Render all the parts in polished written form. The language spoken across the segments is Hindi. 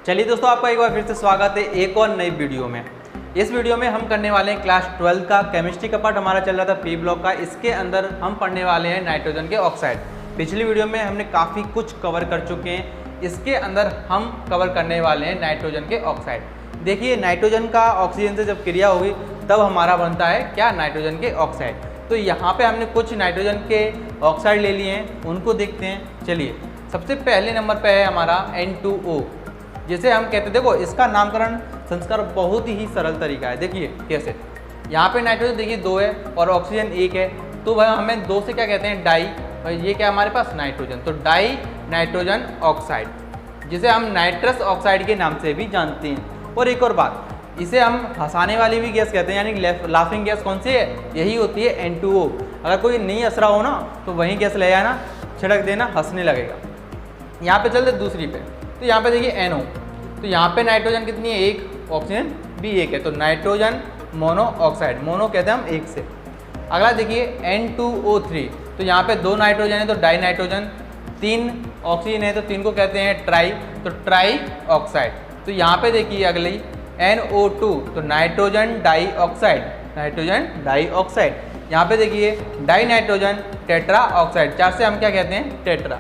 चलिए दोस्तों, आपका एक बार फिर से स्वागत है एक और नई वीडियो में। इस वीडियो में हम करने वाले हैं क्लास 12 का केमिस्ट्री का पार्ट हमारा चल रहा था पी ब्लॉक का। इसके अंदर हम पढ़ने वाले हैं नाइट्रोजन के ऑक्साइड। पिछली वीडियो में हमने काफ़ी कुछ कवर कर चुके हैं, इसके अंदर हम कवर करने वाले हैं नाइट्रोजन के ऑक्साइड। देखिए, नाइट्रोजन का ऑक्सीजन से जब क्रिया होगी तब हमारा बनता है क्या, नाइट्रोजन के ऑक्साइड। तो यहाँ पे हमने कुछ नाइट्रोजन के ऑक्साइड ले लिए हैं, उनको देखते हैं। चलिए, सबसे पहले नंबर पे है हमारा N2O, जिसे हम कहते हैं, देखो इसका नामकरण संस्कार बहुत ही सरल तरीका है। देखिए कैसे, यहाँ पे नाइट्रोजन देखिए 2 है और ऑक्सीजन 1 है, तो वह हमें 2 से क्या कहते हैं, डाई, और ये क्या हमारे पास नाइट्रोजन, तो डाई नाइट्रोजन ऑक्साइड, जिसे हम नाइट्रस ऑक्साइड के नाम से भी जानते हैं। और एक और बात, इसे हम हंसाने वाली भी गैस कहते हैं, यानी लाफिंग गैस कौन सी है, यही होती है N2O। अगर कोई नहीं हंस रहा हो ना तो वही गैस ले आना, छिड़क देना, हंसने लगेगा। यहाँ पे चलते दूसरी पे, तो यहाँ पे देखिए NO, तो यहाँ पे नाइट्रोजन कितनी है, 1, ऑक्सीजन भी 1 है, तो नाइट्रोजन मोनो ऑक्साइड, मोनो कहते हैं हम 1 से। अगला देखिए N2O3, तो यहाँ पे 2 नाइट्रोजन है तो डाई नाइट्रोजन, 3 ऑक्सीजन है तो 3 को कहते हैं ट्राई, तो ट्राई ऑक्साइड। तो यहाँ पे देखिए अगली NO2, तो nitrogen dioxide, nitrogen dioxide. यहाँ पे देखिए डाई नाइट्रोजन टेट्रा ऑक्साइड, 4 से हम क्या कहते हैं, टेट्रा।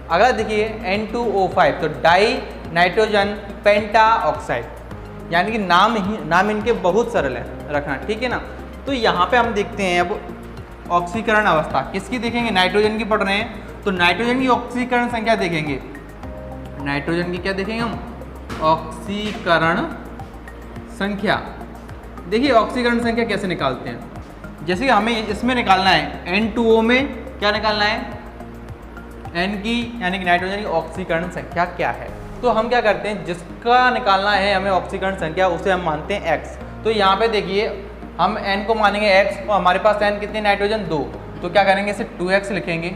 अगला देखिए N2O5, तो डाई नाइट्रोजन पेंटा ऑक्साइड, यानी कि नाम इनके बहुत सरल है रखना, ठीक है ना। तो यहाँ पे हम देखते हैं अब ऑक्सीकरण अवस्था किसकी देखेंगे, नाइट्रोजन की पढ़ रहे हैं, तो नाइट्रोजन की ऑक्सीकरण संख्या देखेंगे। नाइट्रोजन की क्या देखेंगे हम, ऑक्सीकरण संख्या। देखिए ऑक्सीकरण संख्या कैसे निकालते हैं, जैसे हमें इसमें निकालना है N2O में क्या निकालना है, N की यानी कि नाइट्रोजन की ऑक्सीकरण संख्या क्या है। तो हम क्या करते हैं, जिसका निकालना है हमें ऑक्सीकरण संख्या, उसे हम मानते हैं X। तो यहाँ पे देखिए हम N को मानेंगे X, और हमारे पास N कितनी, नाइट्रोजन 2, तो क्या करेंगे, इसे 2X लिखेंगे।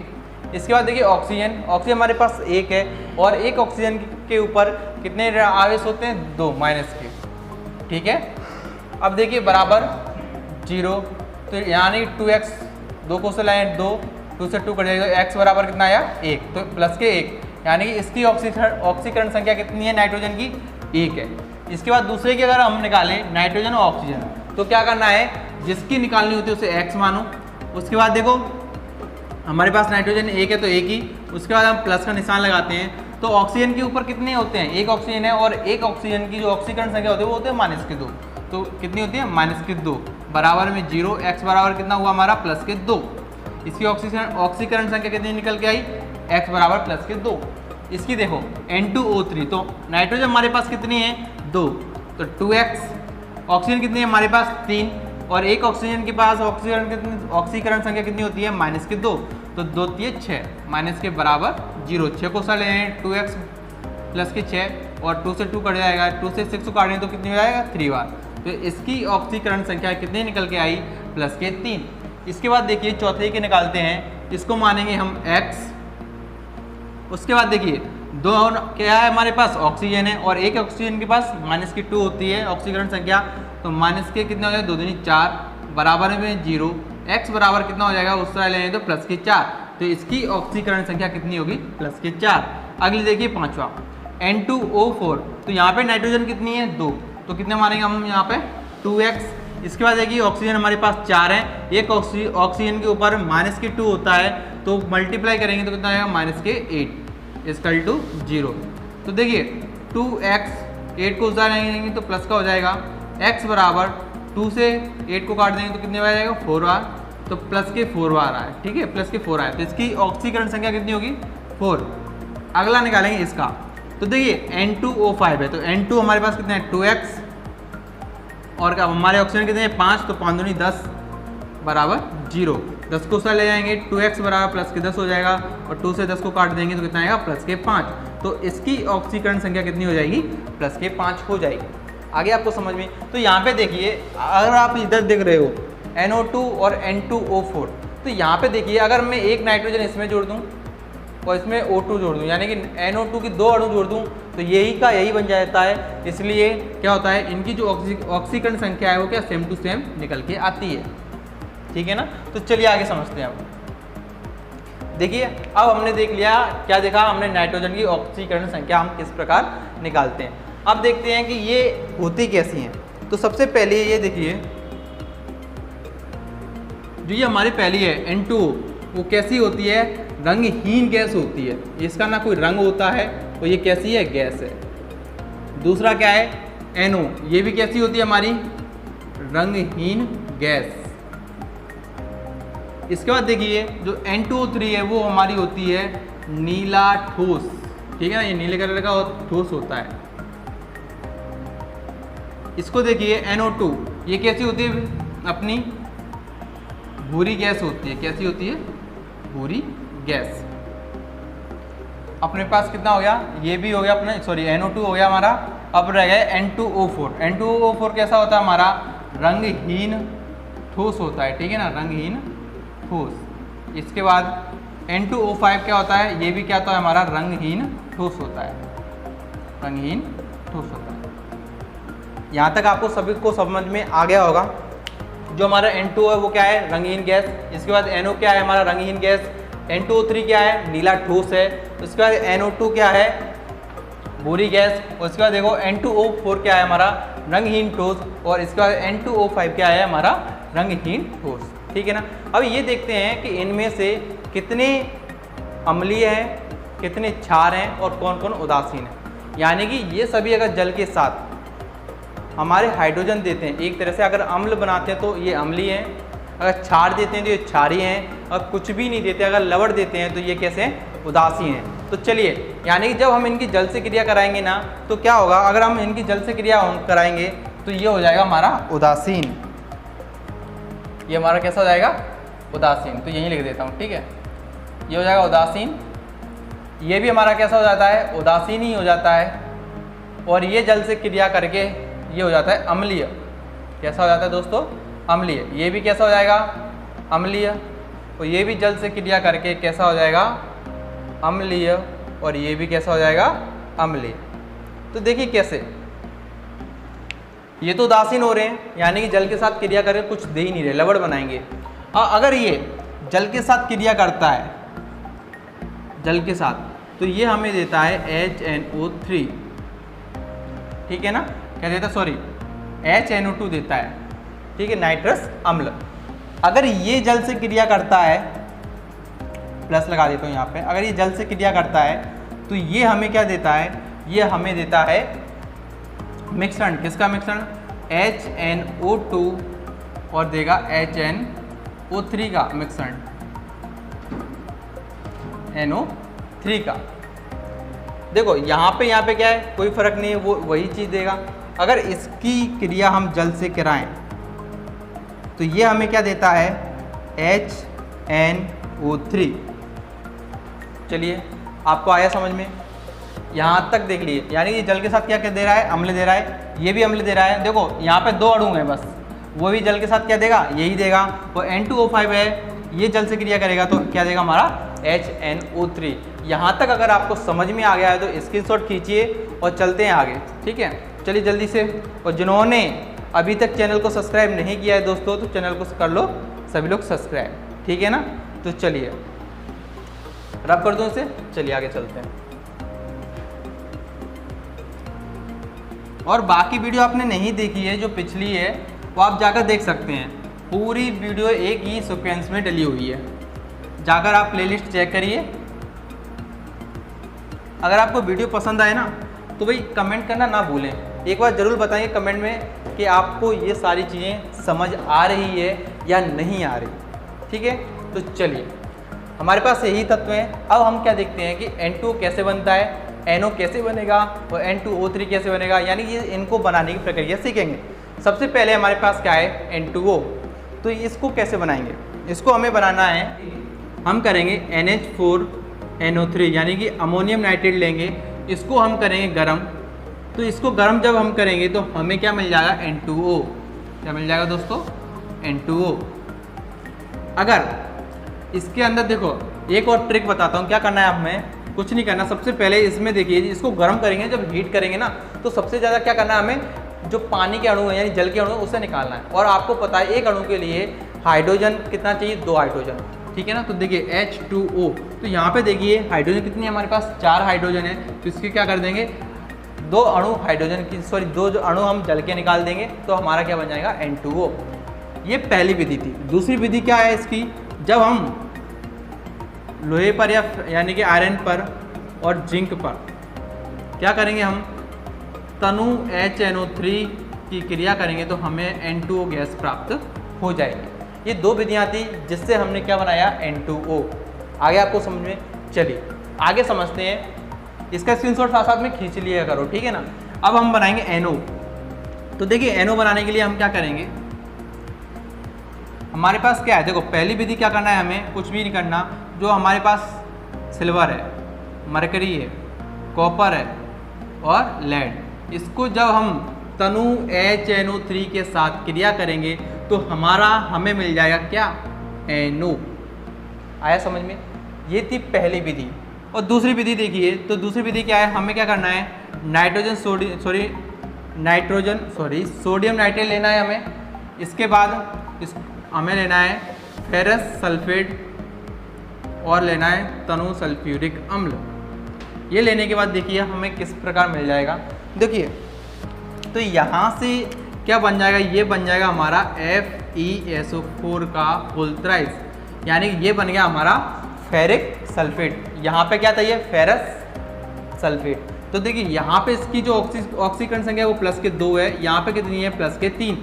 इसके बाद देखिए ऑक्सीजन, ऑक्सीजन हमारे पास 1 है और एक ऑक्सीजन के ऊपर कितने आवेश होते हैं, 2 माइनस के, ठीक है। अब देखिए बराबर 0, तो यानी 2X, 2 को से लाएँ 2 से 2 कट जाएगा, X बराबर कितना आया, 1, तो प्लस के 1, यानी कि इसकी ऑक्सीकरण संख्या कितनी है, नाइट्रोजन की 1 है। इसके बाद दूसरे की अगर हम निकालें नाइट्रोजन और ऑक्सीजन, तो क्या करना है, जिसकी निकालनी होती है उसे X मानो। उसके बाद देखो हमारे पास नाइट्रोजन 1 है तो 1 ही, उसके बाद हम प्लस का निशान लगाते हैं। तो ऑक्सीजन के ऊपर कितने होते हैं, 1 ऑक्सीजन है, और एक ऑक्सीजन की जो ऑक्सीकरण संख्या होती है वो होती है -2, तो कितनी होती है, -2 बराबर में 0, X बराबर कितना हुआ हमारा, +2। इसकी ऑक्सीकरण संख्या कितनी निकल के आई, X बराबर +2। इसकी देखो N2O3, तो नाइट्रोजन हमारे पास कितनी है, 2, तो 2X। ऑक्सीजन कितनी है हमारे पास, 3, और एक ऑक्सीजन के पास ऑक्सीकरण संख्या कितनी होती है, -2, तो 2 3 6, माइनस के बराबर 0, 6 को साले 2X प्लस के 6, और 2 से 2 कट जाएगा, 2 से 6 को काटेंगे तो कितनी हो जाएगा, 3 बार, तो इसकी ऑक्सीकरण संख्या कितनी निकल के आई, +3। इसके बाद देखिए चौथे के निकालते हैं, इसको मानेंगे हम X। उसके बाद देखिए 2 क्या है हमारे पास, ऑक्सीजन है, और एक ऑक्सीजन के पास -2 होती है ऑक्सीकरण संख्या, तो माइनस के कितना हो जाएगा, 2 दूनी 4 बराबर में 0, X बराबर कितना हो जाएगा, उस तरह लेंगे तो +4, तो इसकी ऑक्सीकरण संख्या कितनी होगी, +4। अगली देखिए पांचवा N2O4, तो यहाँ पे नाइट्रोजन कितनी है, 2, तो कितने मानेंगे हम यहाँ पे, 2X। इसके बाद देखिए ऑक्सीजन हमारे पास 4 है, एक ऑक्सीजन के ऊपर -2 होता है, तो मल्टीप्लाई करेंगे तो कितना आएगा, -8 इक्वल टू 0। तो देखिए 2X, 8 को उधर लेंगे तो प्लस का हो जाएगा, X बराबर 2 से 8 को काट देंगे तो कितने बार आएगा, 4 बार, तो प्लस के 4 बार आए, ठीक है, प्लस के 4 आए, तो इसकी ऑक्सीकरण संख्या कितनी होगी, 4। अगला निकालेंगे इसका, तो देखिए N2O5 है, तो N2 हमारे पास कितने हैं, 2X, और क्या हमारे ऑक्सीजन कितने हैं, 5, तो 5 दूनी 10 बराबर 0, 10 को साथ ले जाएंगे, 2X बराबर प्लस के 10 हो जाएगा, और 2 से 10 को काट देंगे तो कितना आएगा, +5, तो इसकी ऑक्सीकरण संख्या कितनी हो जाएगी, +5 हो जाएगी। आगे आपको समझ में, तो यहाँ पे देखिए अगर आप इधर देख रहे हो NO2 और N2O4, तो यहाँ पे देखिए अगर मैं एक नाइट्रोजन इसमें जोड़ दूँ और इसमें O2 जोड़ दूँ, यानी कि NO2 की 2 अणु जोड़ दूँ, तो यही का यही बन जाता है। इसलिए क्या होता है, इनकी जो ऑक्सीकरण संख्या है वो क्या, सेम टू सेम निकल के आती है, ठीक है ना। तो चलिए आगे समझते हैं। अब देखिए, अब हमने देख लिया, क्या देखा हमने, नाइट्रोजन की ऑक्सीकरण संख्या हम किस प्रकार निकालते हैं। अब देखते हैं कि ये होती कैसी हैं। तो सबसे पहले ये देखिए, जो ये हमारी पहली है N2O, वो कैसी होती है? रंगहीन गैस होती है। इसका ना कोई रंग होता है, तो ये कैसी है? गैस है। दूसरा क्या है? NO, ये भी कैसी होती है हमारी? रंगहीन गैस। इसके बाद देखिए जो N2O3 है वो हमारी होती है नीला ठोस, ठीक है ना, ये नीले कलर का ठोस होता है। इसको देखिए NO2, ये कैसी होती है? अपनी भूरी गैस होती है। कैसी होती है? भूरी गैस। अपने पास कितना हो गया? ये भी हो गया अपने, सॉरी NO2 हो गया हमारा। अब रह गया N2O4। N2O4 कैसा होता है हमारा? रंगहीन ठोस होता है, ठीक है ना, रंगहीन ठोस। इसके बाद N2O5 क्या होता है? ये भी क्या होता है हमारा? रंगहीन ठोस होता है, रंगहीन ठोस होता है। यहाँ तक आपको सभी को समझ में आ गया होगा। जो हमारा N2O है वो क्या है? रंगहीन गैस। इसके बाद NO क्या है हमारा? रंगहीन गैस। N2O3 क्या है? नीला ठोस है। उसके बाद NO2 क्या है? भूरी गैस। उसके बाद देखो N2O4 क्या है हमारा? रंगहीन ठोस। और इसके बाद N2O5 क्या है हमारा? रंगहीन ठोस, ठीक है ना। अब ये देखते हैं कि इनमें से कितने अम्लीय हैं, कितने क्षार हैं और कौन कौन उदासीन है। यानी कि ये सभी अगर जल के साथ हमारे हाइड्रोजन देते हैं, एक तरह से अगर अम्ल बनाते हैं तो ये अम्लीय हैं, अगर क्षार देते हैं तो ये क्षारीय हैं, और कुछ भी नहीं देते, अगर लवण देते हैं तो ये कैसे हैं? उदासीन हैं। तो चलिए, यानी कि जब हम इनकी जल से क्रिया कराएंगे ना तो क्या होगा? अगर हम इनकी जल से क्रिया कराएंगे तो ये हो जाएगा हमारा उदासीन। ये हमारा कैसा हो जाएगा? उदासीन। तो यहीं लिख देता हूँ, ठीक है, ये हो जाएगा उदासीन। ये भी हमारा कैसा हो जाता है? उदासीन ही हो जाता है। और ये जल से क्रिया करके ये हो जाता है अम्लीय। कैसा हो जाता है दोस्तों? अम्लीय। ये भी कैसा हो जाएगा? अम्लीय। और ये भी जल से क्रिया करके कैसा हो जाएगा? अम्लीय। और ये भी कैसा हो जाएगा? अम्लीय। तो देखिए कैसे, ये तो उदासीन हो रहे हैं, यानी कि जल के साथ क्रिया करके कुछ दे ही नहीं रहे, लवण बनाएंगे। और अगर ये जल के साथ क्रिया करता है, जल के साथ, तो ये हमें देता है HNO3, ठीक है ना, क्या देता है? सॉरी, HNO2 देता है, ठीक है, नाइट्रस अम्ल। अगर ये जल से क्रिया करता है, प्लस लगा देता हूँ यहाँ पे, अगर ये जल से क्रिया करता है तो ये हमें क्या देता है? ये हमें देता है मिश्रण। किसका मिश्रण? HNO2 और देगा HNO3 का मिश्रण, NO3 का। देखो यहाँ पे क्या है? कोई फर्क नहीं है, वो वही चीज़ देगा। अगर इसकी क्रिया हम जल से कराएं तो ये हमें क्या देता है? HNO3। चलिए, आपको आया समझ में? यहाँ तक देख लिए, यानी कि जल के साथ क्या क्या दे रहा है? अम्ल दे रहा है। ये भी अम्ल दे रहा है। देखो यहाँ पे 2 अणु हैं बस, वो भी जल के साथ क्या देगा? यही देगा। और N2O5 है, ये जल से क्रिया करेगा तो क्या देगा हमारा? HNO3। यहाँ तक अगर आपको समझ में आ गया है तो स्क्रीनशॉट खींचिए और चलते हैं आगे, ठीक है। चलिए जल्दी से। और जिन्होंने अभी तक चैनल को सब्सक्राइब नहीं किया है दोस्तों, तो चैनल को कर लो सभी लोग सब्सक्राइब, ठीक है ना। तो चलिए रब कर दूँ इसे, चलिए आगे चलते हैं। और बाकी वीडियो आपने नहीं देखी है, जो पिछली है वो आप जाकर देख सकते हैं। पूरी वीडियो एक ही सीक्वेंस में डली हुई है, जाकर आप प्लेलिस्ट चेक करिए। अगर आपको वीडियो पसंद आए ना तो भाई कमेंट करना ना भूलें। एक बार ज़रूर बताइए कमेंट में कि आपको ये सारी चीज़ें समझ आ रही है या नहीं आ रही, ठीक है। तो चलिए, हमारे पास यही तत्व हैं। अब हम क्या देखते हैं कि N2 कैसे बनता है, NO कैसे बनेगा और N2O3 कैसे बनेगा, यानी कि इनको बनाने की प्रक्रिया सीखेंगे। सबसे पहले हमारे पास क्या है? N2O। तो इसको कैसे बनाएंगे? इसको हमें बनाना है, हम करेंगे NH4NO3 यानी कि अमोनियम नाइट्रेट लेंगे, इसको हम करेंगे गर्म। तो इसको गर्म जब हम करेंगे तो हमें क्या मिल जाएगा? N2O। क्या मिल जाएगा दोस्तों? N2O। अगर इसके अंदर देखो, एक और ट्रिक बताता हूँ क्या करना है हमें। कुछ नहीं करना, सबसे पहले इसमें देखिए, इसको गर्म करेंगे, जब हीट करेंगे ना तो सबसे ज़्यादा क्या करना है हमें? जो पानी के अणु है यानी जल के अणु उसे निकालना है। और आपको पता है एक अणु के लिए हाइड्रोजन कितना चाहिए? 2 हाइड्रोजन, ठीक है ना। तो देखिए H2O, तो यहाँ पे देखिए हाइड्रोजन कितनी है हमारे पास? 4 हाइड्रोजन है। तो इसके क्या कर देंगे? दो अणु हाइड्रोजन की दो जो अणु हम जल के निकाल देंगे तो हमारा क्या बन जाएगा N2O। ये पहली विधि थी। दूसरी विधि क्या है इसकी, जब हम लोहे पर या यानी कि आयरन पर और जिंक पर क्या करेंगे, हम तनु HNO3 की क्रिया करेंगे तो हमें N2O गैस प्राप्त हो जाएगी। ये दो विधियाँ थी जिससे हमने क्या बनाया N2O। आगे आपको समझ में, चलिए आगे समझते हैं। इसका स्क्रीनशॉट साथ साथ में खींच लिया करो, ठीक है ना। अब हम बनाएंगे NO। तो देखिए NO बनाने के लिए हम क्या करेंगे, हमारे पास क्या है, देखो पहली विधि क्या करना है, हमें कुछ भी नहीं करना। जो हमारे पास सिल्वर है, मरकरी है, कॉपर है और लेड, इसको जब हम तनु HNO3 के साथ क्रिया करेंगे तो हमें मिल जाएगा क्या, NO। आया समझ में। ये थी पहली विधि। और दूसरी विधि देखिए, तो दूसरी विधि क्या है, हमें क्या करना है, सोडियम नाइट्रेट लेना है हमें। इसके बाद हमें लेना है फेरस सल्फेट और लेना है तनु सल्फ्यूरिक अम्ल। ये लेने के बाद देखिए हमें किस प्रकार मिल जाएगा, देखिए तो यहाँ से क्या बन जाएगा, ये बन जाएगा हमारा FeSO4 का होल थ्राइस, यानी ये बन गया हमारा फेरिक सल्फेट। यहाँ पे क्या था, ये फेरस सल्फेट। तो देखिए यहाँ पे इसकी जो ऑक्सीकरण संख्या है वो +2 है, यहाँ पे कितनी है, +3।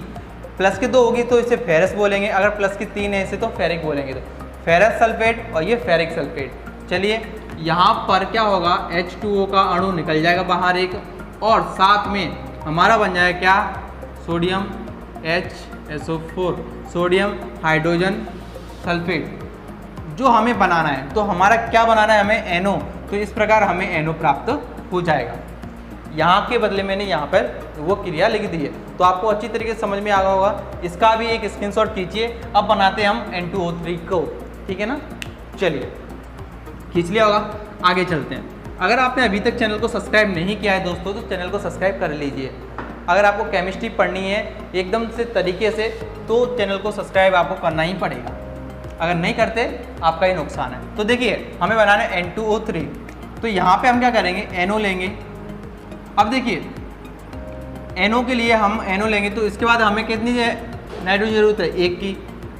+2 होगी तो इसे फेरस बोलेंगे, अगर +3 है इसे तो फेरिक बोलेंगे। तो फेरस सल्फेट और ये फेरिक सल्फेट। चलिए यहाँ पर क्या होगा, H2O का अणु निकल जाएगा बाहर एक, और साथ में हमारा बन जाएगा क्या, sodium HSO4, sodium hydrogen sulphate जो हमें बनाना है। तो हमारा क्या बनाना है, हमें NO। तो इस प्रकार हमें NO प्राप्त हो जाएगा। यहाँ के बदले मैंने यहाँ पर वो क्रिया लिख दी है, तो आपको अच्छी तरीके से समझ में आ गया होगा। इसका भी एक स्क्रीनशॉट खींचिए। अब बनाते हैं हम N2O3 को, ठीक है ना। चलिए खींच लिया होगा, आगे चलते हैं। अगर आपने अभी तक चैनल को सब्सक्राइब नहीं किया है दोस्तों तो चैनल को सब्सक्राइब कर लीजिए। अगर आपको केमिस्ट्री पढ़नी है एकदम से तरीके से तो चैनल को सब्सक्राइब आपको करना ही पड़ेगा, अगर नहीं करते आपका ही नुकसान है। तो देखिए हमें बनाना है N2O3। तो यहाँ पे हम क्या करेंगे, NO लेंगे। अब देखिए NO के लिए हम NO लेंगे तो इसके बाद हमें कितनी नाइट्रोजन जरूरत है,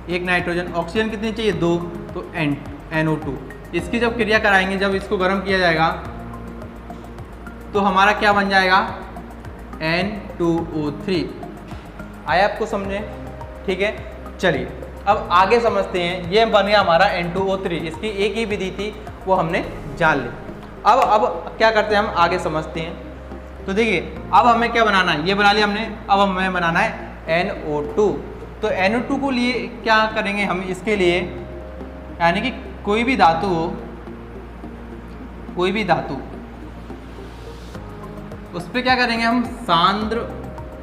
एक नाइट्रोजन। ऑक्सीजन कितनी चाहिए, 2, तो NO2। इसकी जब क्रिया कराएंगे, जब इसको गर्म किया जाएगा तो हमारा क्या बन जाएगा, N2O3। आया आपको समझे, ठीक है। चलिए अब आगे समझते हैं। ये बन गया हमारा N2O3। इसकी एक ही विधि थी, वो हमने जान ली। अब क्या करते हैं, हम आगे समझते हैं। तो देखिए अब हमें क्या बनाना है, ये बना लिया हमने। अब हमें बनाना है NO2। तो NO2 को लिए क्या करेंगे हम, इसके लिए यानी कि कोई भी धातु हो, कोई भी धातु, उस पर क्या करेंगे हम, सांद्र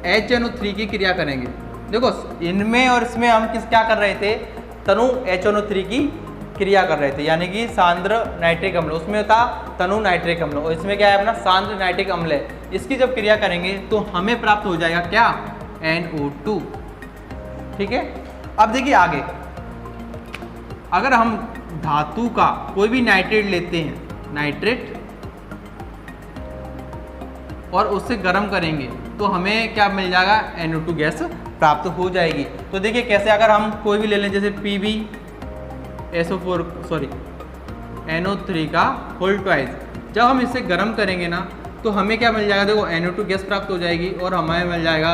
HNO3 की क्रिया करेंगे। देखो इनमें और इसमें हम क्या कर रहे थे, तनु HNO3 की क्रिया कर रहे थे, यानी कि सांद्र नाइट्रिक अम्ल। उसमें था तनु नाइट्रिक अम्ल और इसमें क्या है अपना सांद्र नाइट्रिक अम्ल है। इसकी जब क्रिया करेंगे तो हमें प्राप्त हो जाएगा क्या, NO2, ठीक है। अब देखिए आगे, अगर हम धातु का कोई भी नाइट्रेट लेते हैं, नाइट्रेट, और उससे गर्म करेंगे तो हमें क्या मिल जाएगा, NO2 गैस प्राप्त हो जाएगी। तो देखिए कैसे, अगर हम कोई भी ले लें जैसे NO3 का होल ट्वाइस, जब हम इसे गर्म करेंगे ना तो हमें क्या मिल जाएगा, देखो NO2 गैस प्राप्त हो जाएगी और हमें मिल जाएगा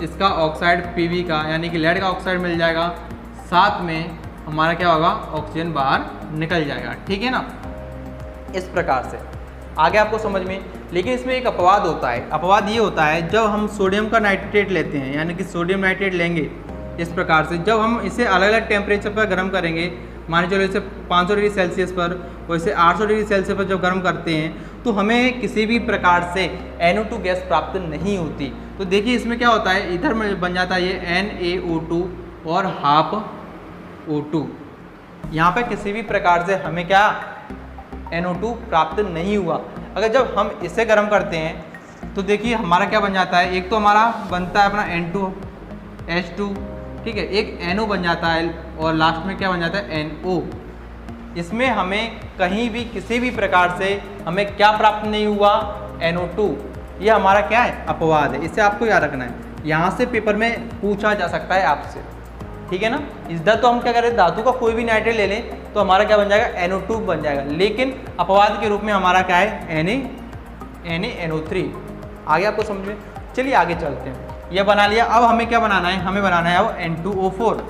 इसका ऑक्साइड Pb का यानी कि लेड का ऑक्साइड मिल जाएगा। साथ में हमारा क्या होगा, ऑक्सीजन बाहर निकल जाएगा, ठीक है ना। इस प्रकार से आगे आपको समझ में। लेकिन इसमें एक अपवाद होता है। अपवाद ये होता है जब हम सोडियम का नाइट्रेट लेते हैं, यानी कि सोडियम नाइट्रेट लेंगे इस प्रकार से, जब हम इसे अलग अलग टेम्परेचर पर गर्म करेंगे, मान चलो इसे 500 डिग्री सेल्सियस पर और इसे 800 डिग्री सेल्सियस पर जब गर्म करते हैं तो हमें किसी भी प्रकार से NO2 गैस प्राप्त नहीं होती। तो देखिए इसमें क्या होता है, इधर में बन जाता है ये NaO2 और हाफ O2। यहाँ पे किसी भी प्रकार से हमें क्या NO2 प्राप्त नहीं हुआ। अगर जब हम इसे गर्म करते हैं तो देखिए हमारा क्या बन जाता है, एक तो हमारा बनता है अपना N2H2, ठीक है, एक NO बन जाता है और लास्ट में क्या बन जाता है, NO। इसमें हमें कहीं भी किसी भी प्रकार से हमें क्या प्राप्त नहीं हुआ, NO2। ये हमारा क्या है, अपवाद है, इसे आपको याद रखना है। यहाँ से पेपर में पूछा जा सकता है आपसे, ठीक है ना। इधर तो हम क्या करें, धातु का कोई भी नाइट्रेट ले लें तो हमारा क्या बन जाएगा, NO2 बन जाएगा, लेकिन अपवाद के रूप में हमारा क्या है, NaNO3। आगे आपको समझ में, चलिए आगे चलते हैं। ये बना लिया, अब हमें क्या बनाना है, हमें बनाना है अब N2O4।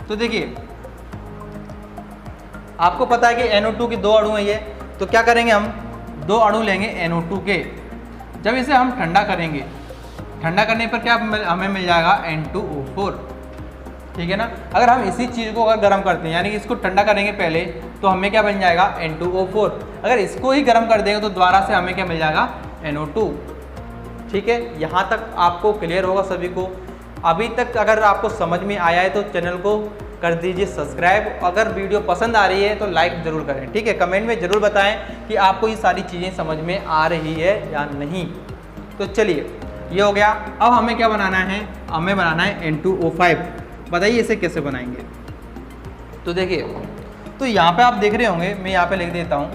तो देखिए आपको पता है कि NO2 के 2 अणु है ये, तो क्या करेंगे, हम 2 अणु लेंगे NO2 के। जब इसे हम ठंडा करेंगे, ठंडा करने पर क्या हमें मिल जाएगा, N2O4, ठीक है ना। अगर हम इसी चीज़ को अगर गर्म करते हैं, यानी कि इसको ठंडा करेंगे पहले, तो हमें क्या बन जाएगा, N2O4। अगर इसको ही गर्म कर देंगे तो दोबारा से हमें क्या मिल जाएगा, NO2, ठीक है। यहाँ तक आपको क्लियर होगा सभी को। अभी तक अगर आपको समझ में आया है तो चैनल को कर दीजिए सब्सक्राइब। अगर वीडियो पसंद आ रही है तो लाइक ज़रूर करें, ठीक है। कमेंट में ज़रूर बताएं कि आपको ये सारी चीज़ें समझ में आ रही है या नहीं। तो चलिए ये हो गया। अब हमें क्या बनाना है, हमें बनाना है N2O5। बताइए इसे कैसे बनाएंगे। तो देखिए, तो यहाँ पे आप देख रहे होंगे, मैं यहाँ पे लिख देता हूँ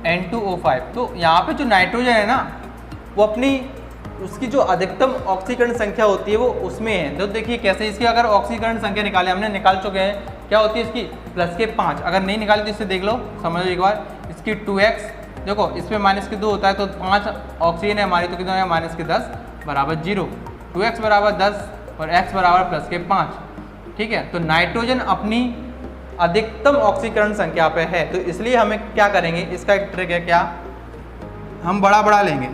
N2O5। तो यहाँ पे जो नाइट्रोजन है ना, वो अपनी उसकी जो अधिकतम ऑक्सीकरण संख्या होती है वो उसमें है। तो देखिए कैसे, इसकी अगर ऑक्सीकरण संख्या निकाले, हमने निकाल चुके हैं, क्या होती है इसकी, +5। अगर नहीं निकाली तो इससे देख लो, समझ लो एक बार। इसकी 2x, देखो इसमें -2 होता है, तो 5 ऑक्सीजन है हमारी, तो कितना है, -10 बराबर 0। 2x बराबर 10 और x बराबर +5, ठीक है। तो नाइट्रोजन अपनी अधिकतम ऑक्सीकरण संख्या पे है, तो इसलिए हमें क्या करेंगे, इसका एक ट्रिक है, क्या, हम बड़ा लेंगे,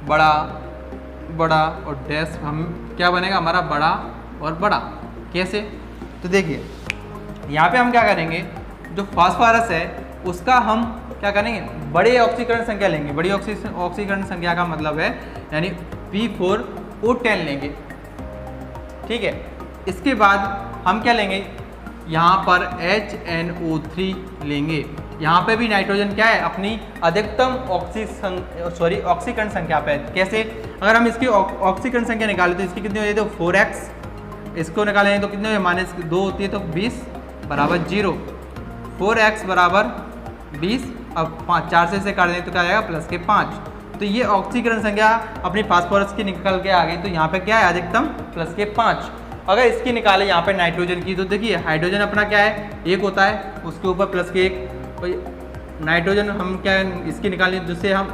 बड़ा और डैश, हम क्या बनेगा हमारा, बड़ा और बड़ा। कैसे, तो देखिए यहाँ पे हम क्या करेंगे, जो फास्फोरस है उसका हम क्या करेंगे, बड़े ऑक्सीकरण संख्या लेंगे। बड़ी ऑक्सीकरण संख्या का मतलब है यानी P4O10 लेंगे, ठीक है। इसके बाद हम क्या लेंगे, यहाँ पर HNO3 लेंगे। यहाँ पे भी नाइट्रोजन क्या है, अपनी अधिकतम ऑक्सीकरण संख्या पे। कैसे, अगर हम इसकी ऑक्सीकरण संख्या निकालें तो इसकी कितनी हो जाती है, 4x। इसको निकालेंगे तो कितने, -2 होती है, तो 20 बराबर 0। 4x बराबर 20, अब 4 से काट दें तो क्या आएगा, +5। तो ये ऑक्सीकरण संख्या अपनी फास्फोरस की निकल के आ गई। तो यहाँ पे क्या है, अधिकतम +5। अगर इसकी निकाले यहाँ पे नाइट्रोजन की, तो देखिए हाइड्रोजन अपना क्या है, 1 होता है, उसके ऊपर +1। तो नाइट्रोजन हम क्या है, इसकी निकालनी,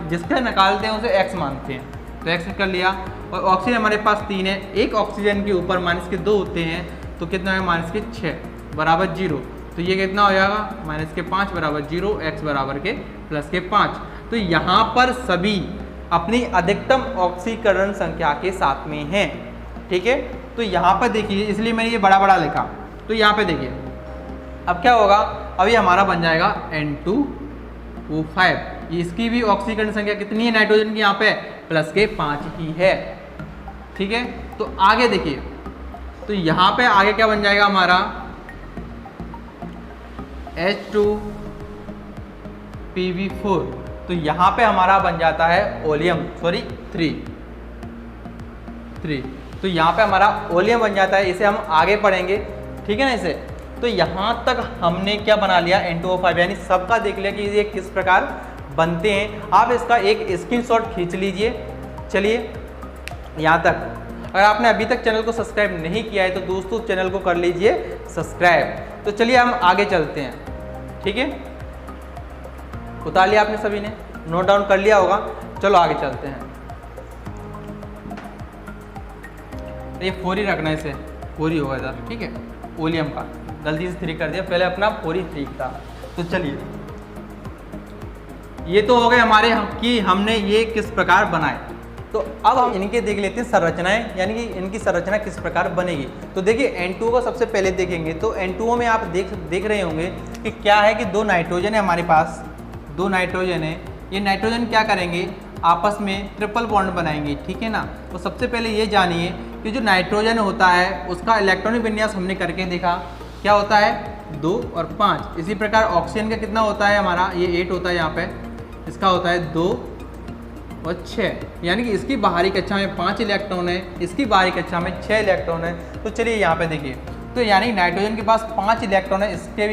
जिसका निकालते हैं उसे x मानते हैं, तो x कर लिया। और ऑक्सीजन हमारे पास 3 है, एक ऑक्सीजन के ऊपर -2 होते हैं, तो कितना है, -6 बराबर 0। तो ये कितना हो जाएगा, -5 बराबर 0, x बराबर के +5। तो यहाँ पर सभी अपनी अधिकतम ऑक्सीकरण संख्या के साथ में हैं, ठीक है। तो यहाँ पर देखिए, इसलिए मैंने ये बड़ा लिखा। तो यहाँ पे देखिए अब क्या होगा, अभी हमारा बन जाएगा N2O5। इसकी भी ऑक्सीकरण संख्या कितनी है नाइट्रोजन की, यहाँ पे +5 ही है, ठीक है। तो आगे देखिए, तो यहाँ पे आगे क्या बन जाएगा हमारा, H2PB4। तो यहाँ पे हमारा बन जाता है ओलियम, 3। तो यहाँ पे हमारा ओलियम बन जाता है। इसे हम आगे पढ़ेंगे, ठीक है ना इसे। तो यहाँ तक हमने क्या बना लिया, N2O5, यानी सबका देख लिया कि ये किस प्रकार बनते हैं। आप इसका एक स्क्रीनशॉट खींच लीजिए। चलिए यहाँ तक, अगर आपने अभी तक चैनल को सब्सक्राइब नहीं किया है तो दोस्तों चैनल को कर लीजिए सब्सक्राइब। तो चलिए हम आगे चलते हैं, ठीक है। उतार लिया आपने सभी ने, नोट डाउन कर लिया होगा। चलो आगे चलते हैं। ये 4 ही रखना है, इसे 4 ही होगा इधर, ठीक है। ओलियम का गलती से 3 कर दिया, पहले अपना 4 ही ठीक था। तो चलिए ये तो हो गए हमारे कि हमने ये किस प्रकार बनाए। तो अब हम इनके देख लेते हैं संरचनाएं, यानी कि इनकी संरचना किस प्रकार बनेगी। तो देखिए N2O को सबसे पहले देखेंगे। तो N2O में आप देख रहे होंगे कि क्या है कि 2 नाइट्रोजन है हमारे पास, 2 नाइट्रोजन है। ये नाइट्रोजन क्या करेंगे, आपस में ट्रिपल बॉन्ड बनाएंगे, ठीक है ना। तो सबसे पहले ये जानिए कि जो नाइट्रोजन होता है उसका इलेक्ट्रॉनिक विन्यास हमने करके देखा, क्या होता है 2 और 5। इसी प्रकार ऑक्सीजन का कितना होता है हमारा, ये 8 होता है, यहाँ पे इसका होता है 2 और 6, यानी कि इसकी बाहरी कक्षा में 5 इलेक्ट्रॉन है, इसकी बाहरी कक्षा में 6 इलेक्ट्रॉन है। तो चलिए यहाँ पे देखिए, तो यानी नाइट्रोजन के पास 5 इलेक्ट्रॉन है, इसके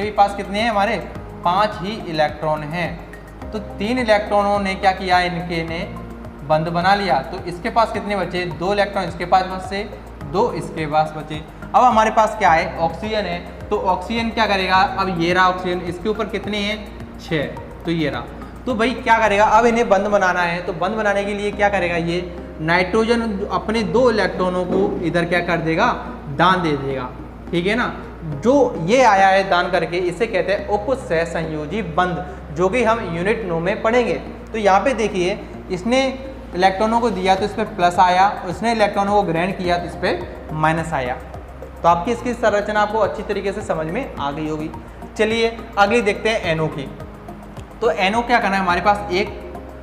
भी पास कितने हैं हमारे, 5 ही इलेक्ट्रॉन हैं। तो 3 इलेक्ट्रॉनों ने क्या किया, इनके ने बंद बना लिया। तो इसके पास कितने बचे, 2 इलेक्ट्रॉन इसके पास बचे, 2 इसके पास बचे। अब हमारे पास क्या है, ऑक्सीजन है, तो ऑक्सीजन क्या करेगा, अब ये रहा ऑक्सीजन, इसके ऊपर कितने हैं, 6, तो ये रहा। तो भाई क्या करेगा, अब इन्हें बंद बनाना है, तो बंद बनाने के लिए क्या करेगा, ये नाइट्रोजन अपने 2 इलेक्ट्रॉनों को इधर क्या कर देगा, दान दे देगा, ठीक है ना। जो ये आया है दान करके, इसे कहते हैं उपसहसंयोजी बंध, जो कि हम यूनिट 9 में पढ़ेंगे। तो यहाँ पे देखिए, इसने इलेक्ट्रॉनों को दिया तो इस पर प्लस आया, उसने इलेक्ट्रॉनों को ग्रहण किया तो इस पर माइनस आया। तो आपकी इसकी संरचना आपको अच्छी तरीके से समझ में आ गई होगी। चलिए अगली देखते हैं NO की। तो NO क्या करना है, हमारे पास एक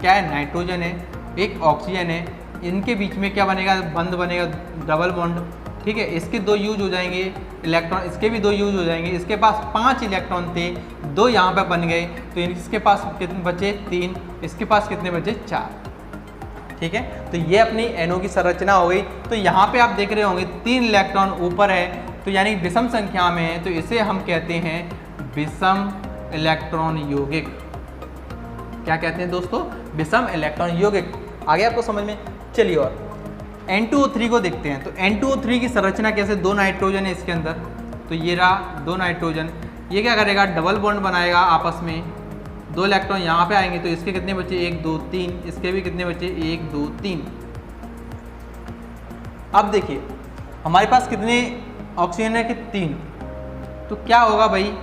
क्या है, नाइट्रोजन है, एक ऑक्सीजन है, इनके बीच में क्या बनेगा, बंध बनेगा, डबल बॉन्ड, ठीक है। इसके 2 यूज हो जाएंगे इलेक्ट्रॉन, इसके भी 2 यूज हो जाएंगे। इसके पास 5 इलेक्ट्रॉन थे, 2 यहाँ पे बन गए, तो इसके पास कितने बचे, 3, इसके पास कितने बचे, 4, ठीक है। तो ये अपनी NO की संरचना हो गई। तो यहाँ पे आप देख रहे होंगे 3 इलेक्ट्रॉन ऊपर है, तो यानी विषम संख्या में है, तो इसे हम कहते हैं विषम इलेक्ट्रॉन यौगिक। क्या कहते हैं दोस्तों, विषम इलेक्ट्रॉन यौगिक। आगे आपको समझ में। चलिए और N2O3 को देखते हैं। तो N2O3 की संरचना कैसे, 2 नाइट्रोजन है इसके अंदर, तो ये रहा 2 नाइट्रोजन, ये क्या करेगा, डबल बॉन्ड बनाएगा आपस में, 2 इलेक्ट्रॉन यहाँ पे आएंगे, तो इसके कितने बचे, 1 2 3, इसके भी कितने बचे, 1 2 3। अब देखिए हमारे पास कितने ऑक्सीजन है कि 3, तो क्या होगा भाई,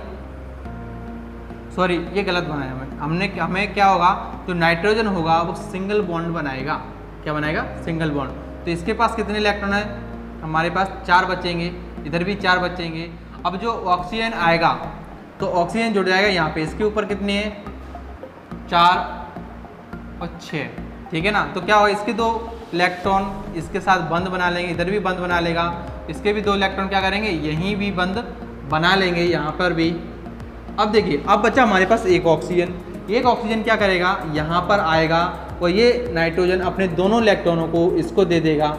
सॉरी ये गलत बनाया हमें क्या होगा, तो नाइट्रोजन होगा वो सिंगल बॉन्ड बनाएगा। क्या बनाएगा, सिंगल बॉन्ड। तो इसके पास कितने इलेक्ट्रॉन है, हमारे पास 4 बचेंगे, इधर भी 4 बचेंगे। अब जो ऑक्सीजन आएगा तो ऑक्सीजन जुड़ जाएगा यहाँ पे, इसके ऊपर कितने हैं, 4 और 6, ठीक है ना। तो क्या होगा, इसके 2 इलेक्ट्रॉन इसके साथ बंद बना लेंगे, इधर भी बंद बना लेगा, इसके भी 2 इलेक्ट्रॉन क्या करेंगे, यहीं भी बंद बना लेंगे, यहाँ पर भी। अब देखिए, अब बचा हमारे पास एक ऑक्सीजन क्या करेगा, यहाँ पर आएगा और ये नाइट्रोजन अपने दोनों इलेक्ट्रॉनों को इसको दे देगा,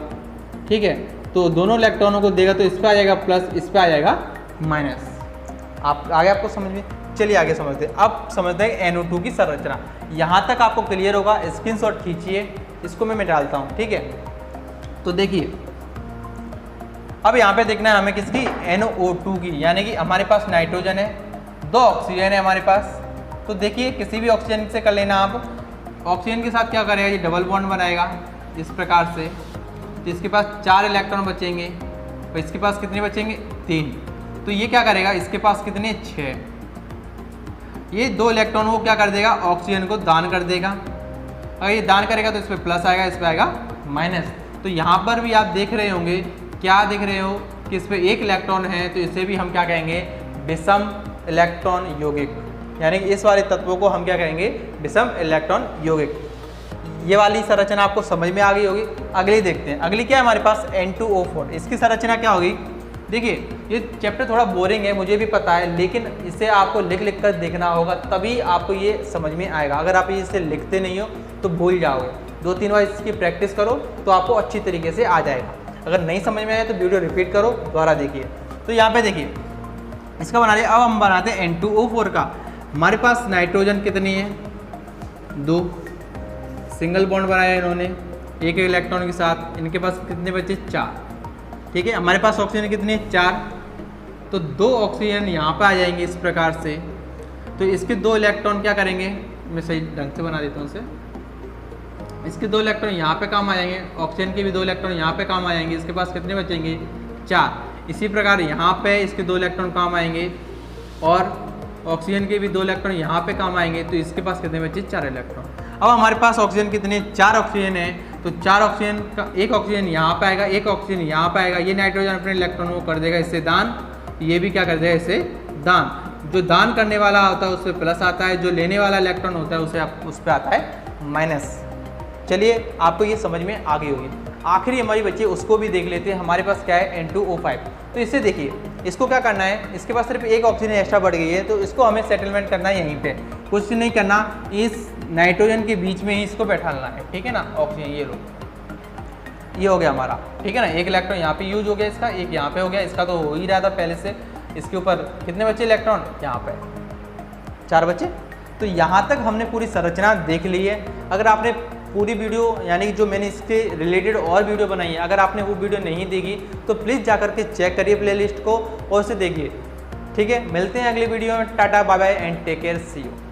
ठीक है। तो दोनों इलेक्ट्रॉनों को देगा, तो इस पर आ जाएगा प्लस, इस पर आ जाएगा माइनस। आप आगे आपको समझ में। चलिए आगे समझते हैं। अब समझते हैं NO2 की संरचना। यहाँ तक आपको क्लियर होगा, स्क्रीनशॉट खींचिए, इसको मैं डालता हूँ, ठीक है। तो देखिए अब यहाँ पे देखना है हमें किसकी, NO2 की, यानी कि हमारे पास नाइट्रोजन है, 2 ऑक्सीजन है हमारे पास। तो देखिए किसी भी ऑक्सीजन से कर लेना आप, ऑक्सीजन के साथ क्या करेगा, ये डबल बॉन्ड बनाएगा इस प्रकार से, तो इसके पास 4 इलेक्ट्रॉन बचेंगे, और इसके पास कितने बचेंगे, 3। तो ये क्या करेगा, इसके पास कितने, 6, ये 2 इलेक्ट्रॉन को क्या कर देगा, ऑक्सीजन को दान कर देगा। अगर ये दान करेगा तो इस पर प्लस आएगा, इस पर आएगा माइनस। तो यहाँ पर भी आप देख रहे होंगे, क्या देख रहे हो कि इस पर 1 इलेक्ट्रॉन है, तो इसे भी हम क्या कहेंगे, विषम इलेक्ट्रॉन यौगिक, यानी कि इस वाले तत्वों को हम क्या कहेंगे, विषम इलेक्ट्रॉन यौगिक। ये वाली संरचना आपको समझ में आ गई होगी। अगली देखते हैं। अगली क्या है हमारे पास, N2O4। इसकी संरचना क्या होगी, देखिए ये चैप्टर थोड़ा बोरिंग है, मुझे भी पता है, लेकिन इसे आपको लिख कर देखना होगा, तभी आपको ये समझ में आएगा। अगर आप इसे लिखते नहीं हो तो भूल जाओगे। 2-3 बार इसकी प्रैक्टिस करो तो आपको अच्छी तरीके से आ जाएगा। अगर नहीं समझ में आए तो वीडियो रिपीट करो, दोबारा देखिए। तो यहाँ पे देखिए इसका बना लिया। अब हम बनाते हैं N2O4 का। हमारे पास नाइट्रोजन कितनी है, 2, सिंगल बॉन्ड बनाया इन्होंने 1 इलेक्ट्रॉन के साथ, इनके पास कितने बचे, 4, ठीक है। हमारे पास ऑक्सीजन कितनी है, 4, तो 2 ऑक्सीजन यहाँ पे आ जाएंगे इस प्रकार से। तो इसके 2 इलेक्ट्रॉन क्या करेंगे, मैं सही ढंग से बना देता हूँ इसे, इसके 2 इलेक्ट्रॉन यहाँ पे काम आ जाएंगे, ऑक्सीजन के भी 2 इलेक्ट्रॉन यहाँ पे काम आ जाएंगे, इसके पास कितने बचेंगे, 4। इसी प्रकार यहाँ पे इसके 2 इलेक्ट्रॉन काम आएंगे, और ऑक्सीजन के भी 2 इलेक्ट्रॉन यहाँ पे काम आएंगे, तो इसके पास कितने बचे, 4 इलेक्ट्रॉन। अब हमारे पास ऑक्सीजन कितने, 4 ऑक्सीजन है, तो 4 ऑक्सीजन का 1 ऑक्सीजन यहाँ पे आएगा, 1 ऑक्सीजन यहाँ पे आएगा। ये नाइट्रोजन अपने इलेक्ट्रॉन को कर देगा इससे दान, ये भी क्या कर देगा इससे दान। जो दान करने वाला होता है उस पर प्लस आता है, जो लेने वाला इलेक्ट्रॉन होता है उस पर आता है माइनस। चलिए आपको ये समझ में आ गई होगी। आखिरी हमारी बच्ची उसको भी देख लेते हैं। हमारे पास क्या है, N2O5। तो इससे देखिए, इसको क्या करना है, इसके पास सिर्फ 1 ऑक्सीजन एक्स्ट्रा बढ़ गई है, तो इसको हमें सेटलमेंट करना है यहीं पे, कुछ नहीं करना, इस नाइट्रोजन के बीच में ही इसको बैठाना है, ठीक है ना। ऑक्सीजन ये लो, ये हो गया हमारा, ठीक है ना। 1 इलेक्ट्रॉन यहाँ पे यूज हो गया, इसका 1 यहाँ पे हो गया, इसका तो हो ही रहा था पहले से। इसके ऊपर कितने बचे इलेक्ट्रॉन, यहाँ पे 4 बचे, तो यहाँ तक हमने पूरी संरचना देख ली है। अगर आपने पूरी वीडियो यानी कि जो मैंने इसके रिलेटेड और वीडियो बनाई है, अगर आपने वो वीडियो नहीं देखी तो प्लीज़ जा करके चेक करिए प्लेलिस्ट को और उसे देखिए। ठीक है, मिलते हैं अगली वीडियो में। Tata bye bye and take care, see you.